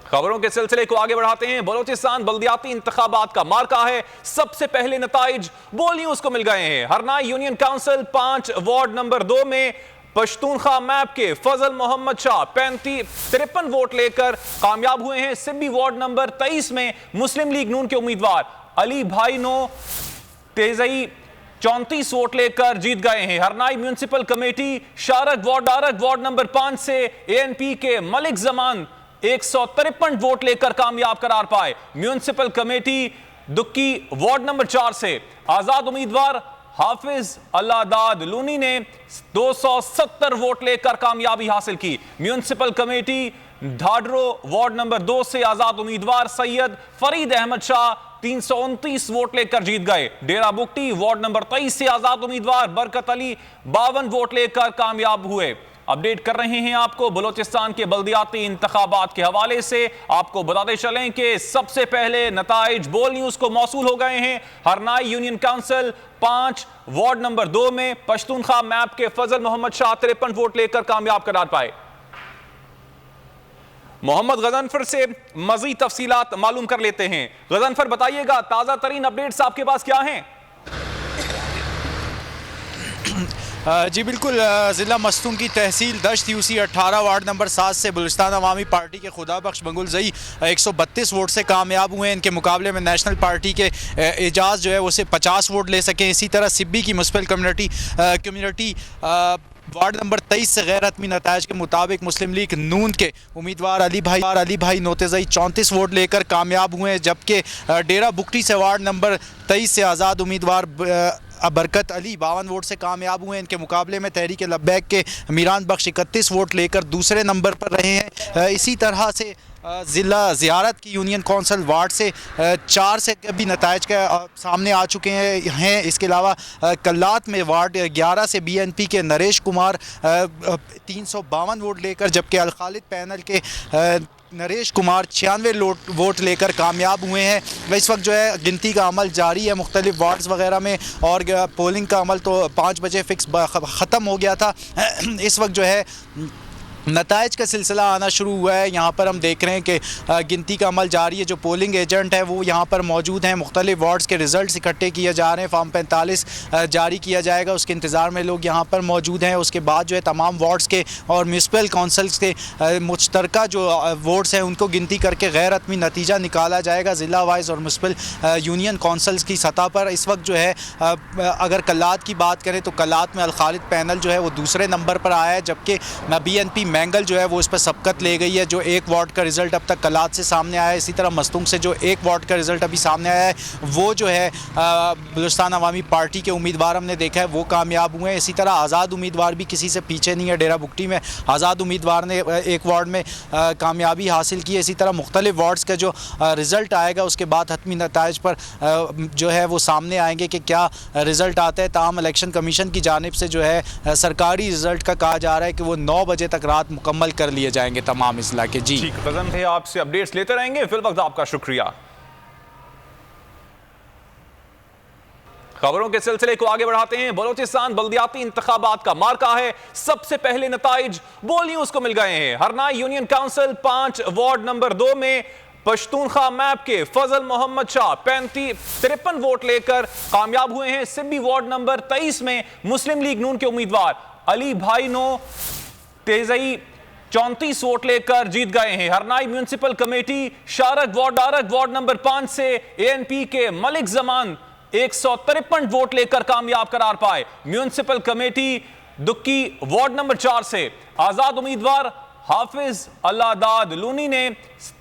खबरों के सिलसिले को आगे बढ़ाते हैं। बलोचिस्तान बल्दियाती इंतखाबात का मार्का है। सबसे पहले नताइज बोल न्यूज को मिल गए हैं। Harnai union council 5 ward number 2 में पश्तूनख्वा मैप के फजल मोहम्मद शाह 53 वोट लेकर कामयाब हुए हैं। सिब्बी वार्ड नंबर 23 में मुस्लिम लीग नून के उम्मीदवार अली भाई नो तेजई 34 वोट लेकर जीत गए हैं। Harnai municipal committee Sharak ward number 5 से एएनपी के मलिक जमान 153 वोट लेकर कामयाब करार पाए। म्यूनिसिपल कमेटी दुक्की वार्ड नंबर 4 से आजाद उम्मीदवार हाफिज अल्लादाद लूनी ने 270 वोट लेकर कामयाबी हासिल की। म्यूनिसिपल कमेटी ढाडरो वार्ड नंबर 2 से आजाद उम्मीदवार सैयद फरीद अहमद शाह 329 वोट लेकर जीत गए। डेरा बुगटी वार्ड नंबर 23 से आजाद उम्मीदवार बरकत अली 52 वोट लेकर कामयाब हुए। अपडेट कर रहे हैं आपको बलोचिस्तान के बल्दियाती इंतखाबात के हवाले से। आपको बताते चलें कि सबसे पहले नताइज बोल न्यूज को मौसूल हो गए हैं। Harnai union council 5 ward number 2 में पश्तूनख्वा मैप के फजल मोहम्मद शाह 53 वोट लेकर कामयाब करार पाए। मोहम्मद गजनफर से मजीद तफसीलात मालूम कर लेते हैं। गजनफर बताइएगा, ताजा तरीन अपडेट्स आपके पास क्या हैं? जी बिल्कुल, ज़िला मस्तूंग की तहसील दश्त यूसी 18 वार्ड नंबर 7 से बलूचिस्तान अवामी पार्टी के खुदा बख्श मंगुल जई 132 वोट से कामयाब हुए हैं। इनके मुकाबले में नेशनल पार्टी के एजाज जो है वो सिर्फ 50 वोट ले सकें। इसी तरह सिब्बी की म्यूनसिपल कम्युनिटी वार्ड नंबर 23 से गैर हतमी नताइज के मुताबिक मुस्लिम लीग नून के उम्मीदवार अली भाई नोतेजई 34 वोट लेकर कामयाब हुए हैं। जबकि डेरा बुगटी से वार्ड नंबर 23 से आज़ाद उम्मीदवार बरकत अली 52 वोट से कामयाब हुए हैं। इनके मुकाबले में तहरीक लब्बैक के मीरान बख्श 31 वोट लेकर दूसरे नंबर पर रहे हैं। इसी तरह से ज़िला ज़ियारत की यूनियन कौंसिल वार्ड से 4 से भी नताइज के सामने आ चुके हैं। इसके अलावा कल्लात में वार्ड 11 से BNP के नरेश कुमार 352 वोट लेकर, जबकि अल खालिद पैनल के नरेश कुमार 96 वोट लेकर कामयाब हुए हैं। इस वक्त जो है गिनती का अमल जारी है मुख्तलिफ वार्ड्स वगैरह में, और पोलिंग का अमल तो 5 बजे फिक्स ख़त्म हो गया था। इस वक्त जो है नताइज का सिलसिला आना शुरू हुआ है। यहाँ पर हम देख रहे हैं कि गिनती का अमल जारी है। जो पोलिंग एजेंट है वो यहाँ पर मौजूद हैं। मुख्तलिफ वार्ड्स के रिज़ल्ट इकट्ठे किए जा रहे हैं। फॉर्म 45 जारी किया जाएगा, उसके इंतज़ार में लोग यहाँ पर मौजूद हैं। उसके बाद जो है तमाम वार्ड्स के और म्यूनसिपल कौंसल्स के मुश्तरका जो वोट्स हैं उनको गिनती करके गैर हतमी नतीजा निकाला जाएगा ज़िला वाइज और म्यूनसिपल यूनियन कौंसल्स की सतह पर। इस वक्त जो है अगर कल्लात की बात करें तो कल्लात में अल खालिद पैनल जो है वो दूसरे नंबर पर आया है, जबकि BNP मैंगल जो है वो इस पर सबकत ले गई है। जो 1 वार्ड का रिज़ल्ट अब तक कलात से सामने आया है। इसी तरह मस्तूंग से जो 1 वार्ड का रिज़ल्ट अभी सामने आया है वो जो है बलूचिस्तान अवामी पार्टी के उम्मीदवार हमने देखा है वो कामयाब हुए हैं। इसी तरह आज़ाद उम्मीदवार भी किसी से पीछे नहीं है। डेरा बुगटी में आज़ाद उम्मीदवार ने 1 वार्ड में कामयाबी हासिल की है। इसी तरह मुख्तलिफ वार्ड्स का जो रिज़ल्ट आएगा उसके बाद हतमी नताइज पर जो है वो सामने आएंगे कि क्या रिज़ल्ट आता है। ताहम इलेक्शन कमीशन की जानिब से जो है सरकारी रिज़ल्ट का कहा जा रहा है कि वो 9 बजे तक रात मुकम्मल कर लिए जाएंगे तमाम इस इलाके। जी कज़न है, आपसे अपडेट्स लेते रहेंगे। फिल वक्त आपका शुक्रिया। खबरों के सिलसिले को आगे बढ़ाते हैं। बलोचिस्तान बल्दियाती इंतखाबात का मार्का है। सबसे पहले नताइज बोल न्यूज को मिल गए हैं। Harnai union council 5 ward number 2 में पश्तूनख्वा मैप के फजल मोहम्मद शाह 53 वोट लेकर कामयाब हुए हैं। सिब्बी वार्ड नंबर 23 में मुस्लिम लीग नून के उम्मीदवार अली भाई नो तेजई 34 वोट लेकर जीत गए हैं। Harnai municipal committee Sharak ward number 5 से ANP के मलिक जमान 153 वोट लेकर कामयाब करार पाए। म्यूनिसिपल कमेटी दुक्की वार्ड नंबर 4 से आजाद उम्मीदवार हाफिज अल्लादाद लूनी ने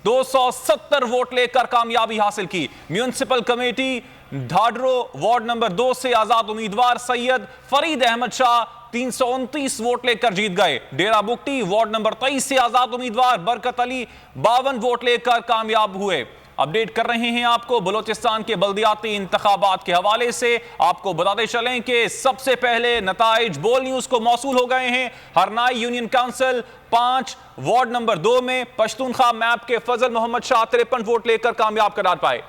270 वोट लेकर कामयाबी हासिल की। म्यूनिसिपल कमेटी ढाडरो वार्ड नंबर 2 से आजाद उम्मीदवार सैयद फरीद अहमद शाह 329 वोट लेकर जीत गए। डेरा बुगटी वार्ड नंबर 23 से आजाद उम्मीदवार बरकत अली 52 वोट लेकर कामयाब हुए। अपडेट कर रहे हैं आपको बलोचिस्तान के बल्दियाती इंतखाबात के हवाले से। आपको बताते चलें कि सबसे पहले नताइज बोल न्यूज को मौसूल हो गए हैं। Harnai union council 5 ward number 2 में पश्तूनख्वा मैप के फजल मोहम्मद शाह 53 वोट लेकर कामयाब करार पाए।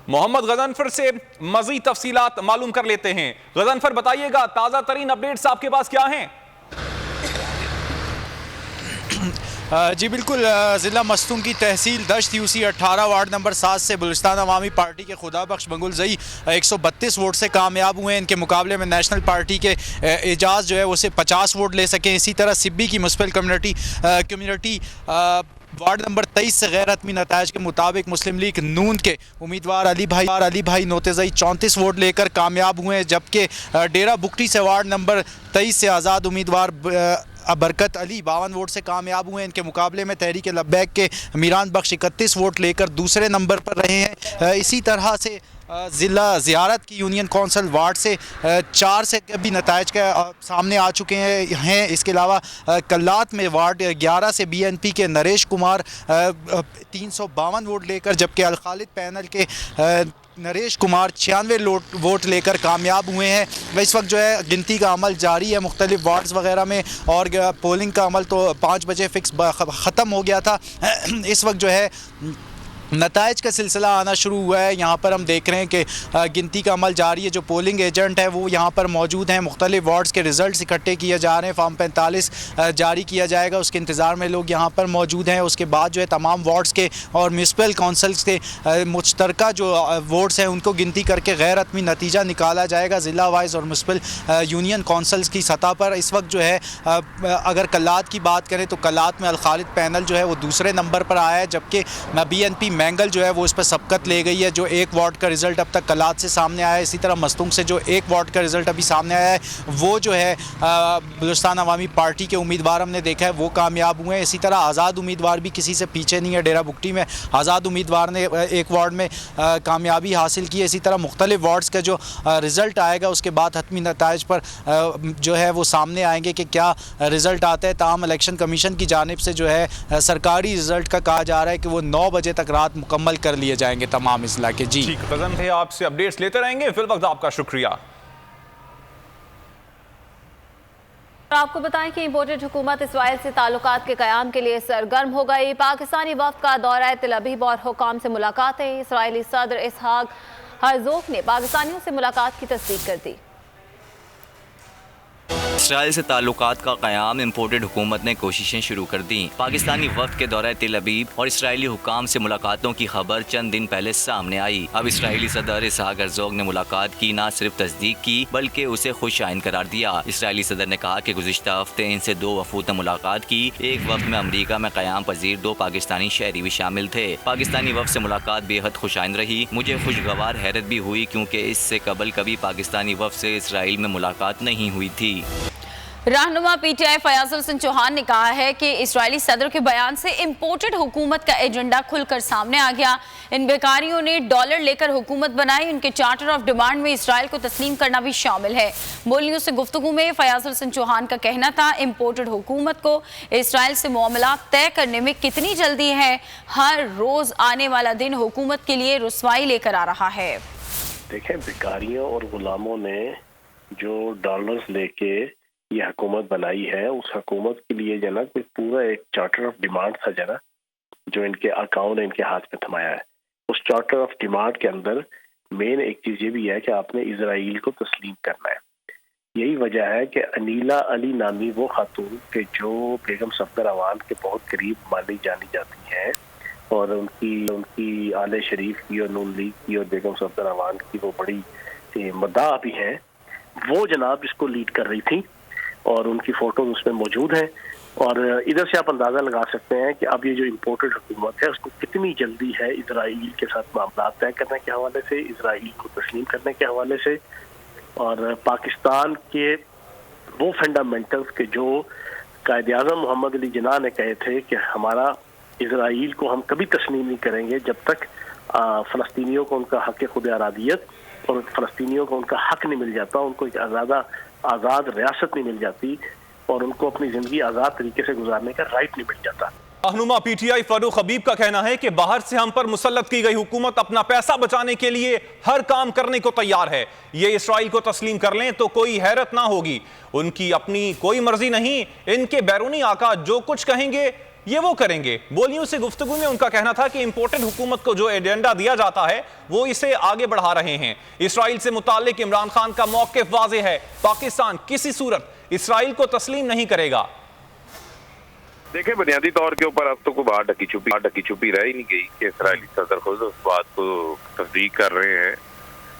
मोहम्मद गजनफर से मजीद तफसीलात मालूम कर लेते हैं। गजनफर बताइएगा, ताजा तरीन अपडेट्स आपके पास क्या हैं? जी बिल्कुल, ज़िला मस्तूंग की तहसील दश्त यूसी 18 वार्ड नंबर 7 से बलूचिस्तान अवामी पार्टी के खुदा बख्श बंगुल ज़ई 132 वोट से कामयाब हुए हैं। इनके मुकाबले में नेशनल पार्टी के एजाज जो है वो सिर्फ 50 वोट ले सकें। इसी तरह सिब्बी की मुस्लिम कम्युनिटी वार्ड नंबर 23 से गैर हतमी नताइज के मुताबिक मुस्लिम लीग नून के उम्मीदवार अली भाई नोतेज़ई 34 वोट लेकर कामयाब हुए हैं, जबकि डेरा बुकटी से वार्ड नंबर 23 से आज़ाद उम्मीदवार बरकत अली 52 वोट से कामयाब हुए हैं। इनके मुकाबले में तहरीक लब्बैक के मीरान बख्श 31 वोट लेकर दूसरे नंबर पर रहे हैं। इसी तरह से ज़िला ज़ियारत की यूनियन कौंसिल वार्ड से 4 से भी नताइज के सामने आ चुके हैं। इसके अलावा कल्लात में वार्ड 11 से BNP के नरेश कुमार 352 वोट लेकर, जबकि अल खालिद पैनल के नरेश कुमार 96 वोट लेकर कामयाब हुए हैं। इस वक्त जो है गिनती का अमल जारी है मुख्तलिफ वार्ड्स वगैरह में, और पोलिंग का अमल तो 5 बजे फिक्स ख़त्म हो गया था। इस वक्त जो है नताइज का सिलसिला आना शुरू हुआ है। यहाँ पर हम देख रहे हैं कि गिनती का अमल जारी है। जो पोलिंग एजेंट है वो यहाँ पर मौजूद हैं। मुख्तलिफ वार्ड्स के रिज़ल्ट इकट्ठे किए जा रहे हैं। फॉर्म 45 जारी किया जाएगा, उसके इंतज़ार में लोग यहाँ पर मौजूद हैं। उसके बाद जो है तमाम वार्ड्स के और म्यूनसिपल कौंसल्स के मुश्तरका जो वोट्स हैं उनको गिनती करके गैर हतमी नतीजा निकाला जाएगा ज़िला वाइज और म्यूनसिपल यूनियन कौंसल्स की सतह पर। इस वक्त जो है अगर कल्लात की बात करें तो कल्लात में अल खालिद पैनल जो है वो दूसरे नंबर पर आया है, जबकि BNP मैंगल जो है वो इस पर सबकत ले गई है। जो 1 वार्ड का रिज़ल्ट अब तक कल्लात से सामने आया है। इसी तरह मस्तूंग से जो 1 वार्ड का रिज़ल्ट अभी सामने आया है वो जो है बलूचिस्तान अवामी पार्टी के उम्मीदवार हमने देखा है वो कामयाब हुए हैं। इसी तरह आज़ाद उम्मीदवार भी किसी से पीछे नहीं है। डेरा बुकटी में आज़ाद उम्मीदवार ने 1 वार्ड में कामयाबी हासिल की है। इसी तरह मुख्तलिफ वार्ड्स का जो रिज़ल्ट आएगा उसके बाद हतमी नताइज पर जो है वो सामने आएंगे कि क्या रिज़ल्ट आता है। ताहम इलेक्शन कमीशन की जानिब से जो है सरकारी रिज़ल्ट का कहा जा रहा है कि वो 9 बजे तक रात मुकम्मल कर लिए जाएंगे तमाम इस इलाके। जी ठीक है, आपसे अपडेट्स लेते रहेंगे। फिल वक्त आपका शुक्रिया। आपको बताएं कि इम्पोर्टेड हुकूमत इसराइल से ताल्लुकात के क़याम के लिए सरगर्म हो गई। पाकिस्तानी वफ़द का दौरा तेल अवीव और हुकाम से मुलाकातें। इसराइली सदर इसहाक हर्ज़ोग ने पाकिस्तानियों से मुलाकात की तस्दीक कर दी। इसराइल से ताल्लुकात का क़याम इम्पोर्टेड हुकूमत ने कोशिशें शुरू कर दी। पाकिस्तानी वफ़द के दौरे तेल अवीव और इसराइली हुकाम से मुलाकातों की खबर चंद दिन पहले सामने आई। अब इसराइली सदर इसहाक हर्ज़ोग ने मुलाकात की न सिर्फ तस्दीक की बल्कि उसे खुशाइन करार दिया। इसराइली सदर ने कहा कि गुज़िश्ता हफ्ते इनसे 2 वफूद ने मुलाकात की। एक वक्त में अमरीका में क़याम पजीर 2 पाकिस्तानी शहरी भी शामिल थे। पाकिस्तानी वफ़द से मुलाकात बेहद खुशाइन रही। मुझे खुशगवार हैरत भी हुई क्योंकि इससे कबल कभी पाकिस्तानी वफ़द से इसराइल में मुलाकात नहीं हुई थी। रहनुमा PTI फयाज हुसैन चौहान ने कहा है कि इजरायली सदर के बयान से इम्पोर्टेड हुकूमत का एजेंडा खुलकर सामने आ गया। इन बेकारियों ने डॉलर लेकर हुकूमत बनाई। उनके चार्टर ऑफ डिमांड में इसराइल को तस्लीम करना भी शामिल है। बोलियों से गुफ्तगू में फयाज हुसैन चौहान का कहना था, इम्पोर्टेड हुकूमत को इसराइल से मामला तय करने में कितनी जल्दी है। हर रोज आने वाला दिन हुकूमत के लिए रुसवाई लेकर आ रहा है। देखें, बेकारियों और गुलामों ने जो डॉलर्स लेके ये हुकूमत बनाई है, उस हुकूमत के लिए जो ना कोई पूरा एक चार्टर ऑफ डिमांड था जना जो इनके अकाउंट इनके हाथ में थमाया है। उस चार्टर ऑफ डिमांड के अंदर मेन एक चीज़ ये भी है कि आपने इजराइल को तस्लीम करना है। यही वजह है कि अनीला अली नामी वो खातून के जो बेगम सफदर अवान के बहुत करीब मानी जानी जाती हैं और उनकी आले शरीफ की और नून लीग की और बेगम सफदर अवान की वो बड़ी मद्दाह भी हैं, वो जनाब इसको लीड कर रही थी और उनकी फ़ोटोज़ उसमें मौजूद हैं। और इधर से आप अंदाज़ा लगा सकते हैं कि अब ये जो इम्पोर्टेड हुकूमत है उसको कितनी जल्दी है इजराइल के साथ मामला तय करने के हवाले से, इजराइल को तस्लीम करने के हवाले से और पाकिस्तान के वो फंडामेंटल्स के जो कायद-ए-आज़म मोहम्मद अली जिन्ना ने कहे थे कि हमारा इजराइल को हम कभी तस्लीम नहीं करेंगे जब तक फ़लस्तीनियों को उनका हक़ खुद अरादियत और फ़लस्तीनियों को उनका हक़ नहीं मिल जाता, उनको एक आज़ाद रियासत नहीं मिल जाती और उनको अपनी ज़िंदगी आज़ाद तरीके से गुजारने का राइट नहीं मिल जाता। रहनुमा PTI फारूक हबीब का कहना है कि बाहर से हम पर मुसल्लत की गई हुकूमत अपना पैसा बचाने के लिए हर काम करने को तैयार है। ये इसराइल को तस्लीम कर लें तो कोई हैरत ना होगी। उनकी अपनी कोई मर्जी नहीं, इनके बैरूनी आका जो कुछ कहेंगे ये वो करेंगे। बोलियों से गुफ्तगू में उनका कहना था कि इम्पोर्टेड हुकूमत को जो एजेंडा दिया जाता है वो इसे आगे बढ़ा रहे हैं। इसराइल से मुताल्लिक इमरान खान का मौक़िफ़ वाज़ेह है, पाकिस्तान किसी सूरत इसराइल को तस्लीम नहीं करेगा। देखिए, बुनियादी तौर के ऊपर अब तो कोई बात ढकी छुपी रह ही नहीं गई कि इजरायली सदर खुद उस बात को तस्दीक कर रहे हैं।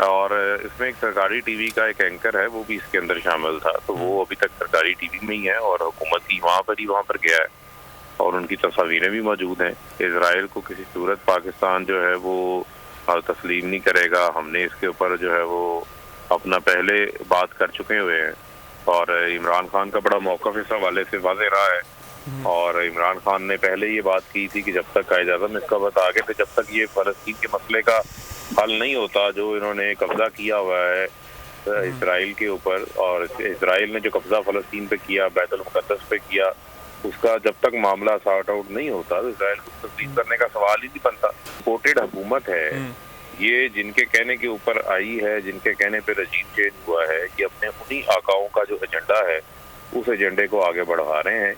और इसमें एक सरकारी टीवी का एक एंकर है, वो भी इसके अंदर शामिल था, तो वो अभी तक सरकारी टीवी में ही है और हुकूमत की वहाँ पर गया है और उनकी तस्वीरें भी मौजूद हैं। इजराइल को किसी सूरत पाकिस्तान जो है वो तस्लीम नहीं करेगा। हमने इसके ऊपर जो है वो अपना पहले बात कर चुके हुए हैं और इमरान खान का बड़ा मौक़िफ़ इस हवाले से वाज़ेह रहा है। और इमरान खान ने पहले ये बात की थी कि जब तक कायद-ए-आज़म इसका बता के थे, जब तक ये फ़लस्तीन के मसले का हल नहीं होता, जो इन्होंने कब्जा किया हुआ है इजराइल के ऊपर, और इजराइल ने जो कब्जा फ़लस्तीन पे किया, बैतुल मुक़द्दस पे किया, उसका जब तक मामला सॉर्ट आउट नहीं होता तो इजराइल को तस्लीम करने का सवाल ही नहीं बनता। सपोर्टेड हुकूमत है ये, जिनके कहने के ऊपर आई है, जिनके कहने पे रजीम चेंज हुआ है, कि अपने उन्हीं आकाओं का जो एजेंडा है उस एजेंडे को आगे बढ़ा रहे हैं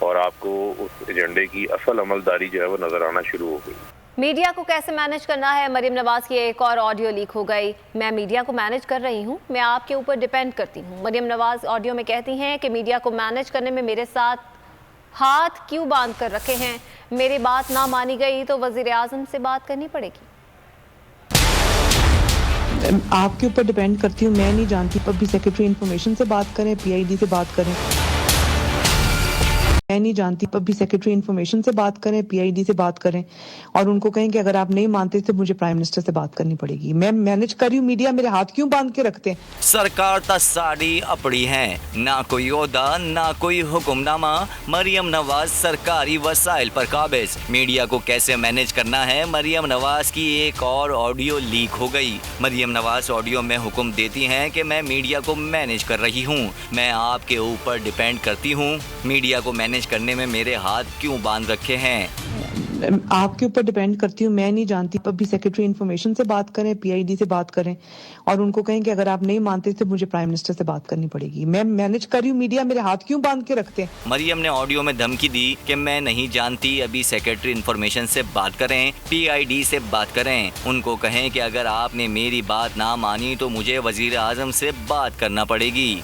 और आपको उस एजेंडे की असल अमलदारी जो है वो नजर आना शुरू हो गई। मीडिया को कैसे मैनेज करना है, मरियम नवाज की एक और ऑडियो लीक हो गई। मैं मीडिया को मैनेज कर रही हूँ, मैं आपके ऊपर डिपेंड करती हूँ। मरियम नवाज ऑडियो में कहती हैं कि मीडिया को मैनेज करने में मेरे साथ हाथ क्यों बांध कर रखे हैं, मेरी बात ना मानी गई तो वजीर आजम से बात करनी पड़ेगी। आपके ऊपर डिपेंड करती हूँ, मैं नहीं जानती। पब्लिक सेक्रेटरी इंफॉर्मेशन से बात करें, PID से बात करें, मैं नहीं जानती। पब्लिक सेक्रेटरी इंफॉर्मेशन से बात करें, PID से बात करें और उनको कहें कि अगर आप नहीं मानते तो मुझे प्राइम मिनिस्टर से बात करनी पड़ेगी। मैं मैनेज कर रही हूँ, मीडिया मेरे हाथ क्यों बांध के रखते हैं। सरकार ता साड़ी अपनी है, ना कोई ओहदा ना कोई हुक्मनामा। मरियम नवाज सरकारी वसाइल पर काबिज। मीडिया को कैसे मैनेज करना है, मरियम नवाज की एक और ऑडियो लीक हो गई। मरियम नवाज ऑडियो में हुक्म देती हैं कि मैं मीडिया को मैनेज कर रही हूँ, मैं आपके ऊपर डिपेंड करती हूँ, मीडिया को मैनेज करने में मेरे हाथ क्यों बांध रखे हैं। आपके ऊपर डिपेंड करती हूँ, मैं नहीं जानती। पब्लिक सेक्रेटरी इंफॉर्मेशन से बात करें, PID से बात करें और उनको कहें कि अगर आप नहीं मानते तो मुझे प्राइम मिनिस्टर से बात करनी पड़ेगी। मैं मैनेज कर रही हूँ, मीडिया मेरे हाथ क्यों बांध के रखते हैं। मरियम ने ऑडियो में धमकी दी कि मैं नहीं जानती, अभी सेक्रेटरी इंफॉर्मेशन से बात करें, PID से बात करें, उनको कहें कि अगर आपने मेरी बात ना मानी तो मुझे वजीर आजम से बात करना पड़ेगी।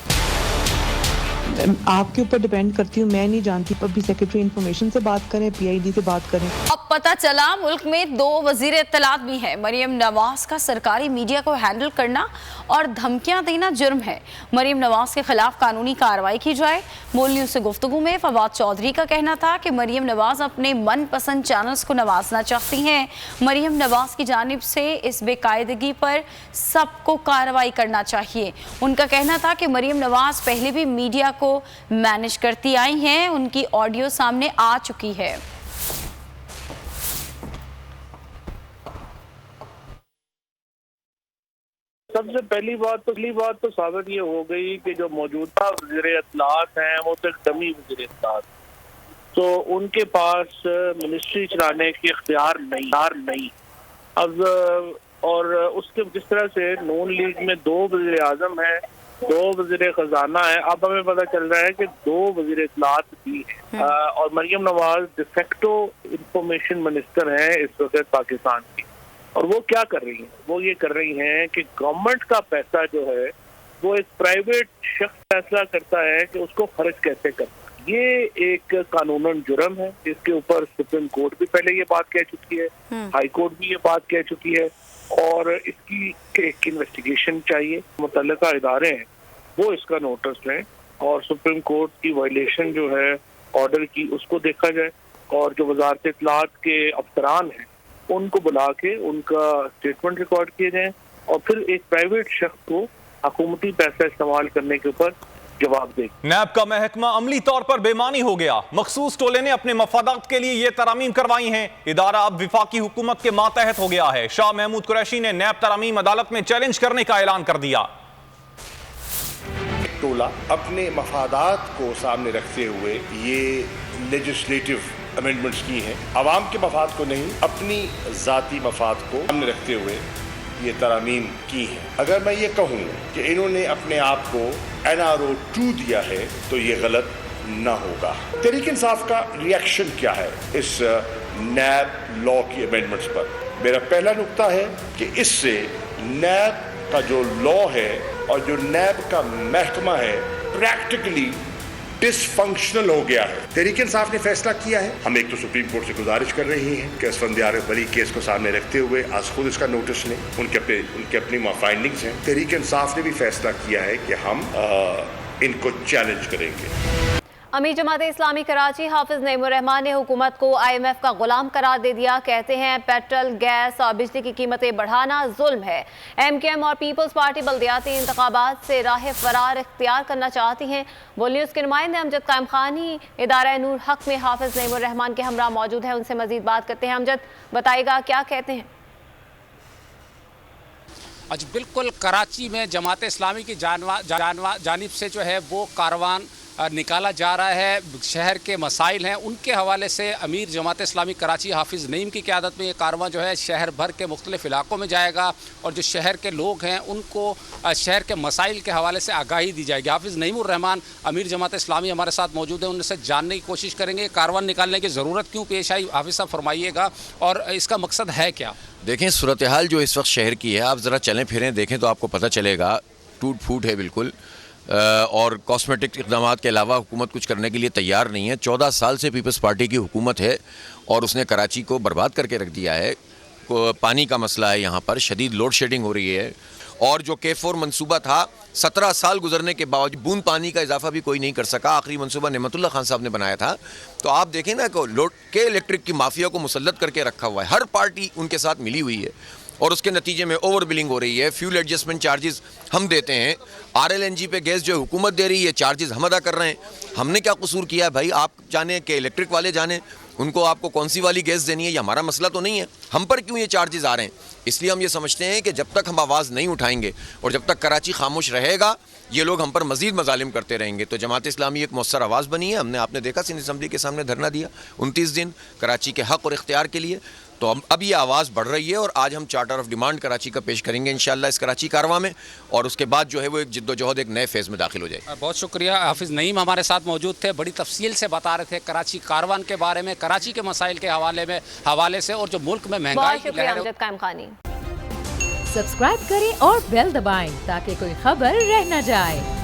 आपके ऊपर डिपेंड करती हूँ, मैं नहीं जानती। पब्लिक सेक्रेटरी इंफॉर्मेशन से बात करें, PID से बात करें। अब पता चला मुल्क में 2 वजीर इत्तलात भी हैं। मरियम नवाज का सरकारी मीडिया को हैंडल करना और धमकियां देना जुर्म है। मरियम नवाज के खिलाफ कानूनी कार्रवाई की जाए। बोल न्यूज़ से गुफ्तगू में फवाद चौधरी का कहना था कि मरियम नवाज अपने मनपसंद चैनल्स को नवाजना चाहती हैं। मरियम नवाज की जानिब से इस बेकायदगी पर सबको कार्रवाई करना चाहिए। उनका कहना था कि मरियम नवाज पहले भी मीडिया को मैनेज करती आई हैं, उनकी ऑडियो सामने आ चुकी है। सबसे पहली बात तो साबित ये हो गई कि जो मौजूदा वज़ीर इत्तलात हैं वो तो डमी वज़ीर इत्तलात, तो उनके पास मिनिस्ट्री चलाने के इख्तियार नहीं। अब और उसके जिस तरह से नून लीग में 2 वज़ीर आज़म हैं, 2 वज़ीर खजाना है, अब हमें पता चल रहा है कि 2 वज़ीर इत्तलात भी हैं। और Maryam Nawaz de facto information minister हैं इस वक्त पाकिस्तान की। और वो क्या कर रही हैं, वो ये कर रही हैं कि गवर्नमेंट का पैसा जो है वो एक प्राइवेट शख्स फैसला करता है कि उसको खर्च कैसे करना। ये एक कानूनन जुर्म है, इसके ऊपर सुप्रीम कोर्ट भी पहले ये बात कह चुकी है, हाई कोर्ट भी ये बात कह चुकी है और इसकी एक इन्वेस्टिगेशन चाहिए। मुतल्लिका इदारे हैं वो इसका नोटिस लें और सुप्रीम कोर्ट की वायलेशन जो है ऑर्डर की उसको देखा जाए और जो वजारत इत्तलात के अफसरान हैं उनको बुला के उनका स्टेटमेंट रिकॉर्ड किए जाए और फिर एक प्राइवेट शख्स को हुकूमती पैसा इस्तेमाल करने के ऊपर जवाब दे। नैब का महकमा अमली तौर पर बेमानी हो गया। मखसूस टोले ने अपने मफादात के लिए ये तरामीम करवाई हैं। इदारा अब विफाकी हुकूमत के मातहत हो गया है। शाह महमूद कुरैशी ने नैब तरामीम अदालत में चैलेंज करने का ऐलान कर दिया। टोला अपने मफादात को सामने रखते हुए ये लेजिस्लेटिव अमेंडमेंट्स की हैं, आवाम के मफाद को नहीं अपनी ज़ाती मफाद को सामने रखते हुए ये तरामीम की हैं। अगर मैं ये कहूँ कि इन्होंने अपने आप को NRO 2 दिया है तो ये गलत न होगा। तहरीक इंसाफ का रिएक्शन क्या है इस नैब लॉ की अमेंडमेंट्स पर? मेरा पहला नुक्ता है कि इससे नैब का जो लॉ है और जो नैब का महकमा है प्रैक्टिकली डिसफंक्शनल हो गया है। तहरीक इंसाफ ने फैसला किया है, हम एक तो सुप्रीम कोर्ट से गुजारिश कर रहे हैं कि असफंदियार वली केस को सामने रखते हुए आज खुद इसका नोटिस लें, उनके अपनी फाइंडिंग्स हैं। तहरीक इंसाफ ने भी फैसला किया है कि हम इनको चैलेंज करेंगे। अमीर जमात इस्लामी कराची हाफिज नईमुर रहमान ने हुकूमत को IMF का गुलाम करार दे दिया। कहते हैं पेट्रोल, गैस और बिजली की कीमतें बढ़ाना जुल्म है। MKM और पीपल्स पार्टी बल्दियाती इंतखाबात से राह फरार इख्तियार करना चाहती हैं। बोल न्यूज़ के नुमाइंदे अमजद कायम खानी इदारा नूर हक में हाफिज नईमुर रहमान के हमरा मौजूद है, उनसे मजीद बात करते हैं। अमजद, बताइएगा क्या कहते हैं? आज बिल्कुल कराची में जमात इस्लामी की जानिब से जो है वो कारवान निकाला जा रहा है। शहर के मसाइल हैं उनके हवाले से अमीर जमात इस्लामी कराची हाफिज़ नईम की क़यादत में ये कारवां जो है शहर भर के मुख्तलिफ़ इलाकों में जाएगा और जो शहर के लोग हैं उनको शहर के मसाइल के हवाले से आगाही दी जाएगी। हाफिज़ नईमुर रहमान अमीर जमात इस्लामी हमारे साथ मौजूद हैं, उनसे जानने की कोशिश करेंगे कारवां निकालने की ज़रूरत क्यों पेश आई। हाफिज़ साहब फरमाइएगा और इसका मकसद है क्या? देखें, सूरत हाल जो इस वक्त शहर की है, आप ज़रा चलें फिरें देखें तो आपको पता चलेगा टूट फूट है बिल्कुल, और कॉस्मेटिक इक़दामात के अलावा हुकूमत कुछ करने के लिए तैयार नहीं है। 14 साल से पीपल्स पार्टी की हुकूमत है और उसने कराची को बर्बाद करके रख दिया है। पानी का मसला है, यहाँ पर शदीद लोड शेडिंग हो रही है और जो K4 मनसूबा था 17 साल गुजरने के बावजूद बूंद पानी का इजाफा भी कोई नहीं कर सका। आखिरी मनसूबा नेमतुल्लाह खान साहब ने बनाया था। तो आप देखें ना कि लोड के इलेक्ट्रिक की माफिया को मुसल्लत करके रखा हुआ है, हर पार्टी उनके साथ मिली हुई है और उसके नतीजे में ओवर बिलिंग हो रही है। फ्यूल एडजस्टमेंट चार्जेस हम देते हैं, RLNG पे गैस जो हुकूमत दे रही है चार्जेस हम अदा कर रहे हैं। हमने क्या कसूर किया है भाई? आप जाने कि इलेक्ट्रिक वाले जाने उनको आपको कौन सी वाली गैस देनी है, ये हमारा मसला तो नहीं है। हम पर क्यों ये चार्जेस आ रहे हैं? इसलिए हम ये समझते हैं कि जब तक हम आवाज़ नहीं उठाएंगे और जब तक कराची खामोश रहेगा ये लोग हम पर मजीद मजालिम करते रहेंगे। तो जमात इस्लामी एक मौसर आवाज़ बनी है। हमने आपने देखा सिंध असम्बली के सामने धरना दिया 29 दिन कराची के हक़ और इख्तियार के लिए। तो अब ये आवाज़ बढ़ रही है और आज हम चार्टर ऑफ डिमांड कराची का पेश करेंगे इंशाअल्लाह इस कराची कारवां में, और उसके बाद जो है वो एक जिद्दोजहद एक नए फेज़ में दाखिल हो जाए। बहुत शुक्रिया। हाफिज़ नईम हमारे साथ मौजूद थे, बड़ी तफसील से बता रहे थे कराची कारवां के बारे में, कराची के मसाइल के हवाले से और जो मुल्क में महंगाई की लहर है। सब्सक्राइब करें और बेल दबाएं ताकि कोई खबर रह न जाए।